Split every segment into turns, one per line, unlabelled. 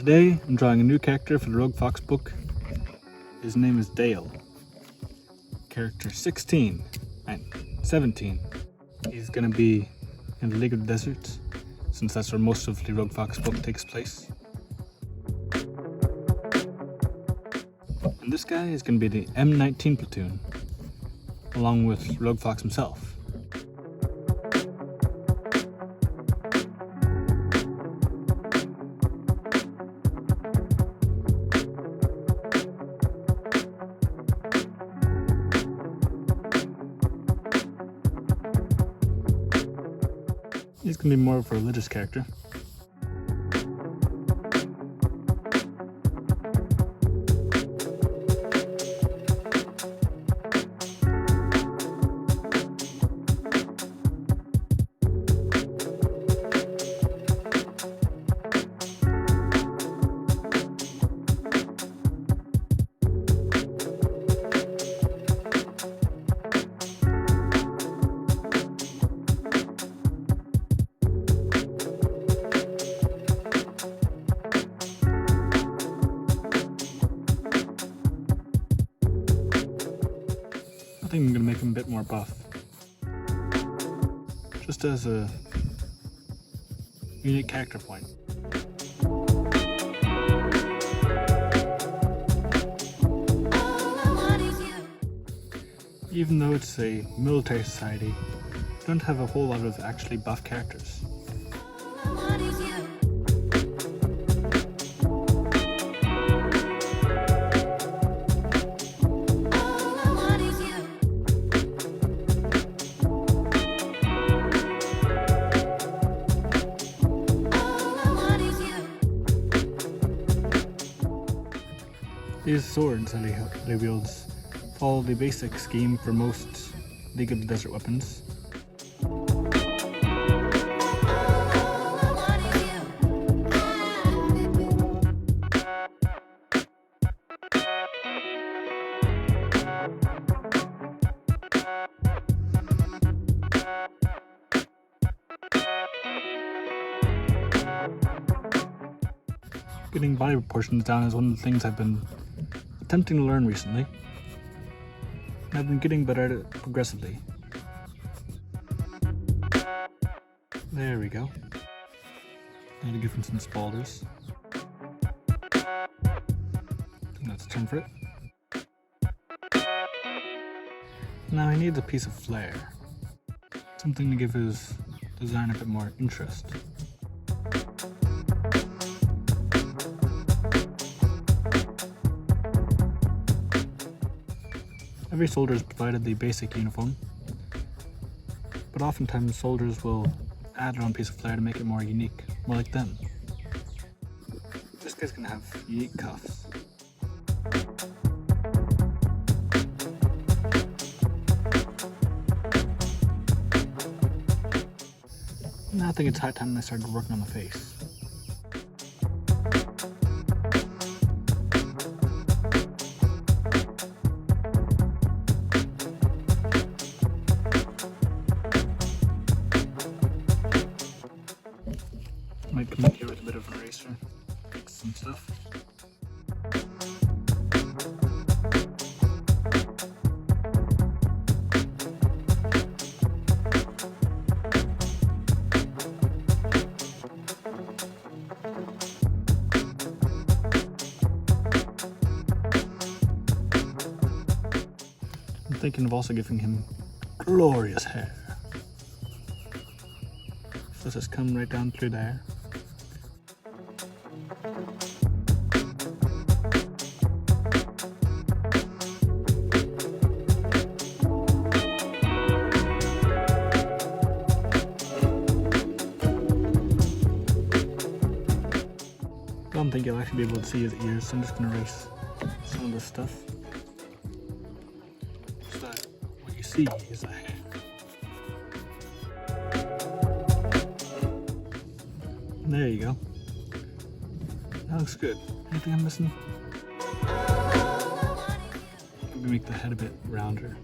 Today I'm drawing a new character for the RogueFox book. His name is Dael. Character 16 and 17. He's gonna be in the League of the Deserts, since that's where most of the RogueFox book takes place. And this guy is gonna be the M19 platoon, along with RogueFox himself. He's going to be more of a religious character. I think I'm going to make him a bit more buff, just as a unique character point. Even though it's a military society, we don't have a whole lot of actually buff characters. These swords that he wields follow the basic scheme for most League of the Desert weapons. Getting body proportions down is one of the things I've been attempting to learn recently. I've been getting better at it progressively. There we go. Need to give him some spaulders. I think that's a term for it. Now he needs a piece of flair. Something to give his design a bit more interest. Every soldier is provided the basic uniform, but oftentimes soldiers will add their own piece of flair to make it more unique, more like them. This guy's gonna have unique cuffs. Now I think it's high time I started working on the face. Might come in here with a bit of an eraser, fix some stuff. I'm thinking of also giving him glorious hair. So just come right down through there. I don't think you'll actually be able to see his ears, so I'm just going to erase some of this stuff. So that what you see is the hair. There you go. That looks good. Anything I'm missing? Maybe make the head a bit rounder.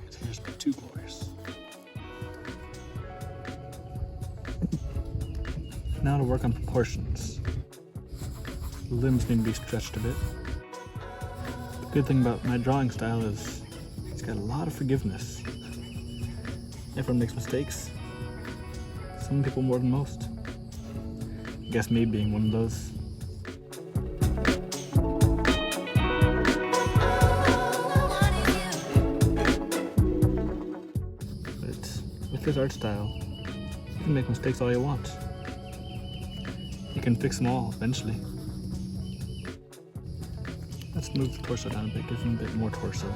His hair's a bit too glorious. Now to work on proportions. The limbs need to be stretched a bit. The good thing about my drawing style is it's got a lot of forgiveness. Everyone makes mistakes. Some people more than most. I guess me being one of those. But with this art style, you can make mistakes all you want. You can fix them all eventually. Let's move the torso down a bit, give him a bit more torso.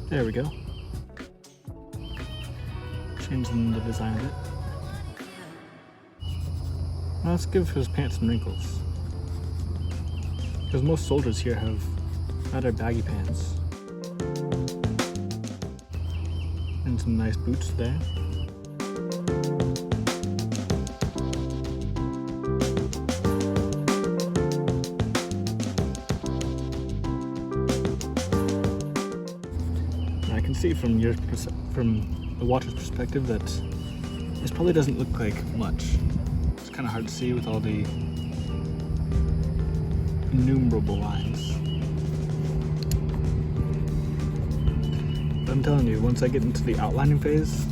There we go. Changing the design a bit. Now let's give his pants some wrinkles. Because most soldiers here have rather baggy pants. And some nice boots there. I can see from the watcher's perspective that this probably doesn't look like much. It's kind of hard to see with all the innumerable lines. But I'm telling you, once I get into the outlining phase,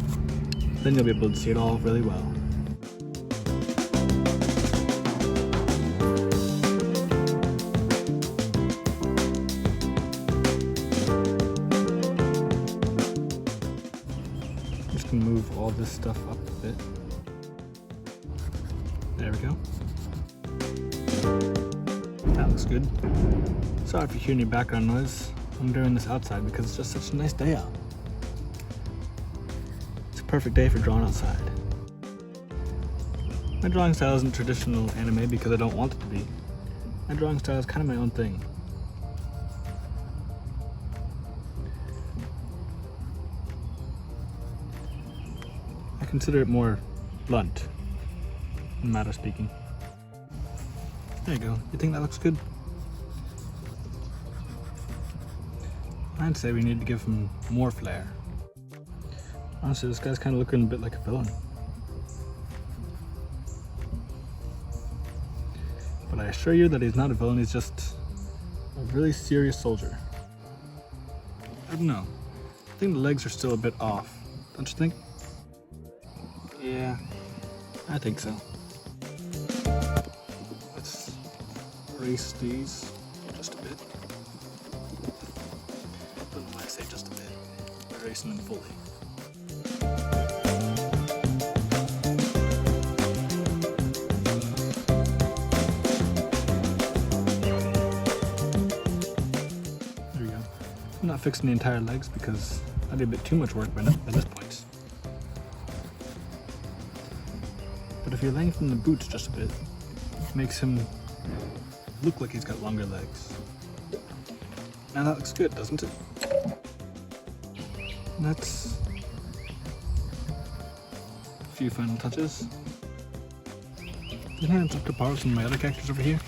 then you'll be able to see it all really well. Just gonna move all this stuff up a bit. There we go. That looks good. Sorry if you hear any background noise. I'm doing this outside because it's just such a nice day out. It's a perfect day for drawing outside. My drawing style isn't traditional anime because I don't want it to be. My drawing style is kind of my own thing. I consider it more blunt, in matter of speaking. There you go. You think that looks good? I'd say we need to give him more flair. Honestly, this guy's kind of looking a bit like a villain. But I assure you that he's not a villain, he's just a really serious soldier. I don't know. I think the legs are still a bit off, don't you think? Yeah, I think so. Let's erase these just a bit. But when I say just a bit, erasing them fully. There we go. I'm not fixing the entire legs because that'd be a bit too much work by this point. But if you lengthen the boots just a bit, it makes him look like he's got longer legs. Now that looks good, doesn't it? That's a few final touches. Then it's up to par with some of my other characters over here.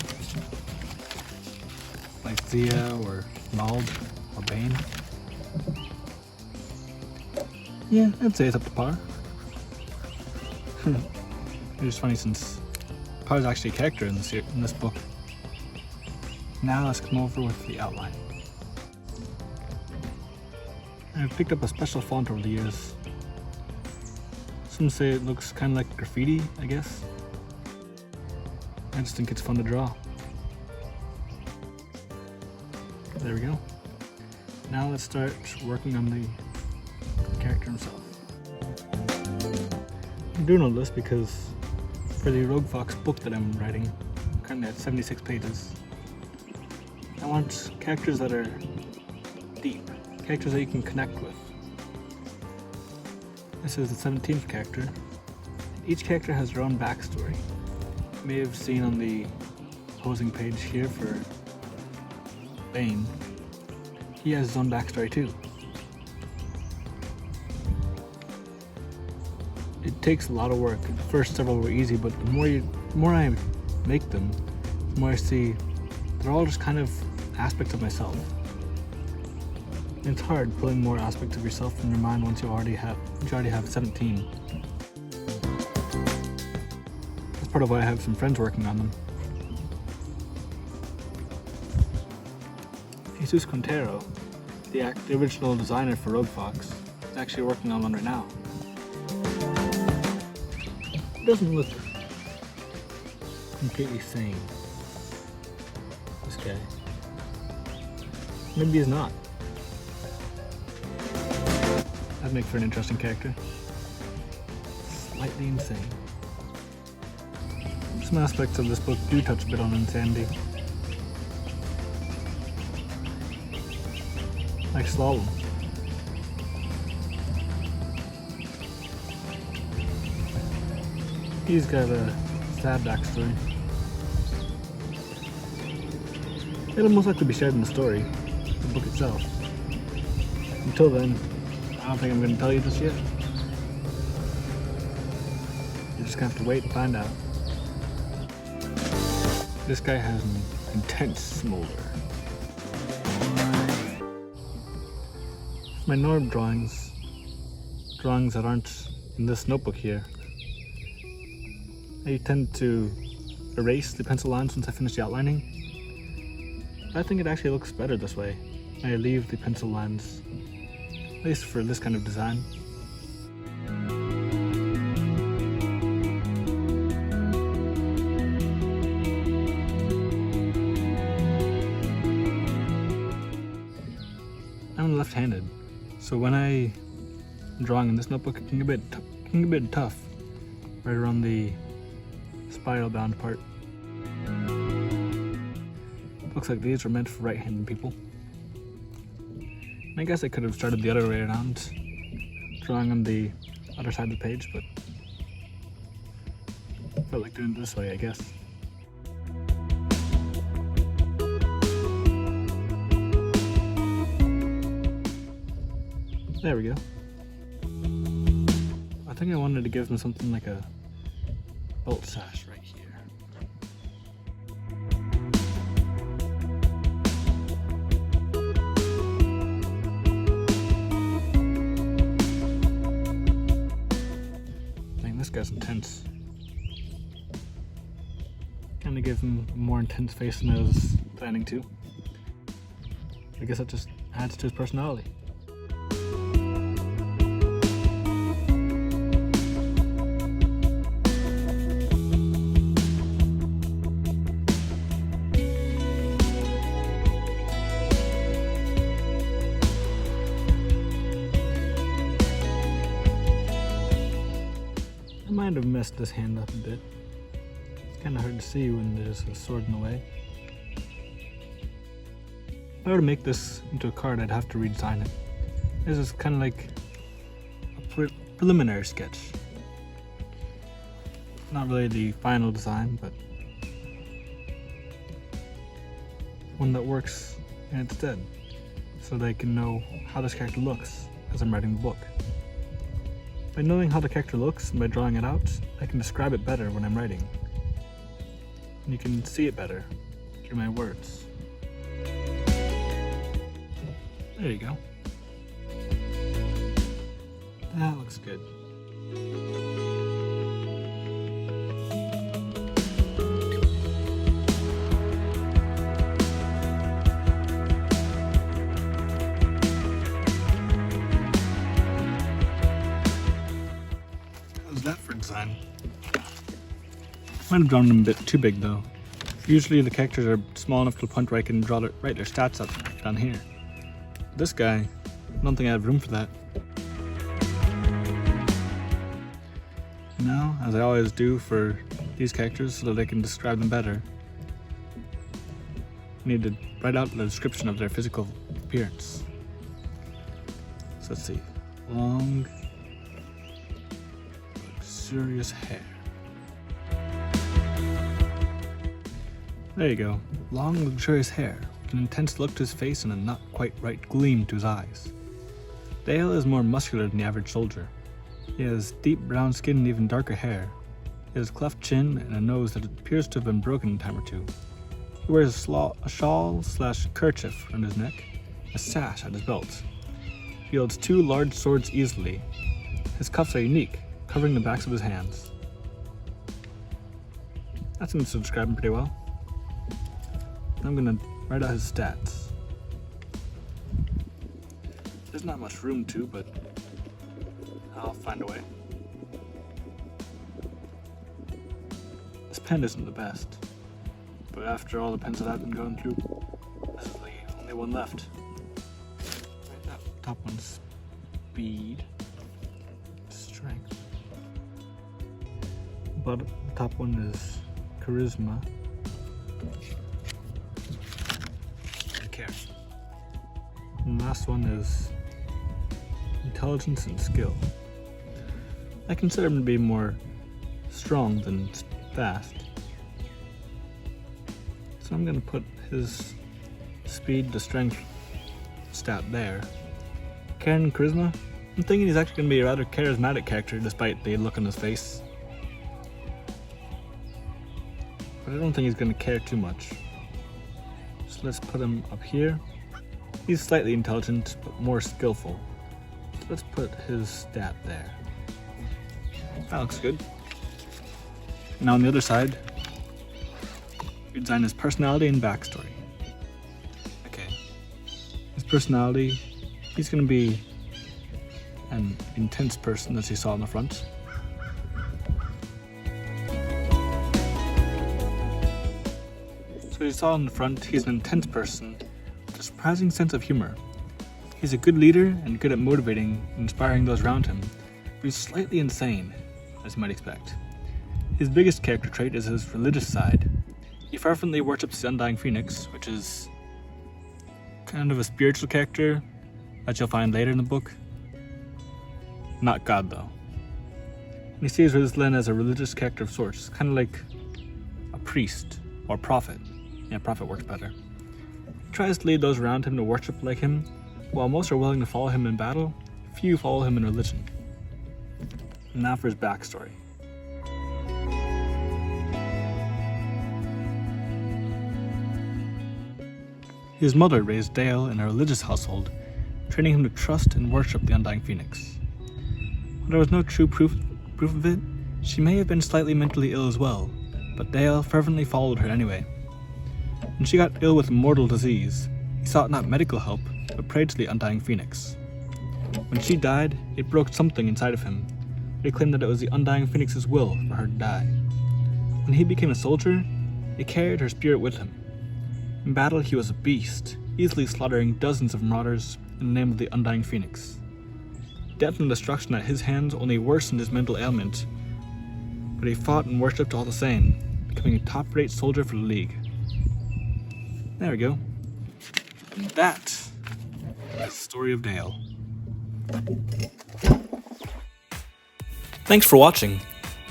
Like Zia or Mald or Bane. Yeah, I'd say it's up to par. It's funny since Par's actually a character in this book. Now let's come over with the outline. I've picked up a special font over the years. Some say it looks kind of like graffiti, I guess. I just think it's fun to draw. There we go. Now let's start working on the character himself. I'm doing all this because for the RogueFox book that I'm writing, I'm currently at 76 pages. I want characters that are deep, characters that you can connect with. This is the 17th character. Each character has their own backstory. You may have seen on the posing page here for Bane, he has his own backstory too. It takes a lot of work. The first several were easy, but the more I make them, the more I see they're all just kind of aspects of myself. It's hard pulling more aspects of yourself from your mind once you already have 17. That's part of why I have some friends working on them. Jesus Quintero, the original designer for RogueFox, is actually working on one right now. It doesn't look completely sane, this guy. Maybe he's not. That'd make for an interesting character. Slightly insane. Some aspects of this book do touch a bit on insanity. Like Slalom. He's got a sad backstory. It'll most likely be shared in the story, the book itself. Until then, I don't think I'm going to tell you just yet. You're just going to have to wait and find out. This guy has an intense smolder. My norm drawings that aren't in this notebook here, I tend to erase the pencil lines once I finish the outlining. I think it actually looks better this way. I leave the pencil lines, at least for this kind of design. I'm left-handed, so when I'm drawing in this notebook, it can get a bit tough right around the spiral bound part. Looks like these are meant for right-handed people. And I guess I could have started the other way around, drawing on the other side of the page, but I felt like doing it this way, I guess. There we go. I think I wanted to give them something like a bolt sash right here. Dang, this guy's intense. Kind of give him a more intense face than I was planning to. I guess that just adds to his personality. I might have messed this hand up a bit. It's kind of hard to see when there's a sword in the way. If I were to make this into a card, I'd have to redesign it. This is kind of like a preliminary sketch. Not really the final design, but one that works in its stead, so that I can know how this character looks as I'm writing the book. By knowing how the character looks and by drawing it out, I can describe it better when I'm writing. And you can see it better through my words. There you go. That looks good. How's that for design? Might have drawn them a bit too big though. Usually the characters are small enough to the point where I can write their stats up down here. This guy, I don't think I have room for that. Now, as I always do for these characters so that I can describe them better, I need to write out the description of their physical appearance. So let's see. Long, luxurious hair. There you go. Long, luxurious hair, with an intense look to his face and a not quite right gleam to his eyes. Dael is more muscular than the average soldier. He has deep brown skin and even darker hair. He has a cleft chin and a nose that appears to have been broken a time or two. He wears a shawl/kerchief around his neck, a sash at his belt, wields 2 large swords easily. His cuffs are unique, covering the backs of his hands. That seems to describe him pretty well. I'm gonna write out his stats. There's not much room to, but I'll find a way. This pen isn't the best, but after all the pens that I've been going through, this is the only one left. Right, that top one's speed, strength. But the top one is charisma. Care. And the last one is intelligence and skill. I consider him to be more strong than fast. So I'm gonna put his speed to strength stat there. Care and charisma. I'm thinking he's actually gonna be a rather charismatic character despite the look on his face. But I don't think he's gonna care too much. So let's put him up here. He's slightly intelligent, but more skillful. So let's put his stat there. That looks good. Now on the other side, we design his personality and backstory. Okay. His personality, he's gonna be an intense person, as you saw on the front. So as you saw on the front, he's an intense person with a surprising sense of humor. He's a good leader and good at motivating and inspiring those around him, but he's slightly insane, as you might expect. His biggest character trait is his religious side. He fervently worships the Undying Phoenix, which is kind of a spiritual character that you'll find later in the book. Not God, though. And he sees Rizlan as a religious character of sorts, kind of like a priest or prophet. Yeah, prophet works better. He tries to lead those around him to worship like him. While most are willing to follow him in battle, few follow him in religion. And now for his backstory. His mother raised Dael in a religious household, training him to trust and worship the Undying Phoenix. While there was no true proof of it, she may have been slightly mentally ill as well, but Dael fervently followed her anyway. When she got ill with a mortal disease, he sought not medical help, but prayed to the Undying Phoenix. When she died, it broke something inside of him, but he claimed that it was the Undying Phoenix's will for her to die. When he became a soldier, it carried her spirit with him. In battle, he was a beast, easily slaughtering dozens of marauders in the name of the Undying Phoenix. Death and destruction at his hands only worsened his mental ailment, but he fought and worshipped all the same, becoming a top-rate soldier for the League. There we go. And that is the story of Dael. Thanks for watching.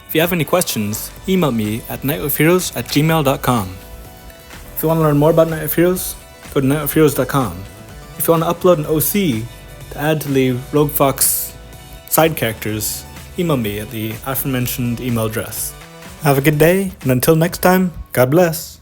If you have any questions, email me at nightwifeheroes@gmail.com. If you want to learn more about Night of Heroes, go to nightwifeheroes.com. If you want to upload an OC to add to the RogueFox side characters, email me at the aforementioned email address. Have a good day, and until next time, God bless.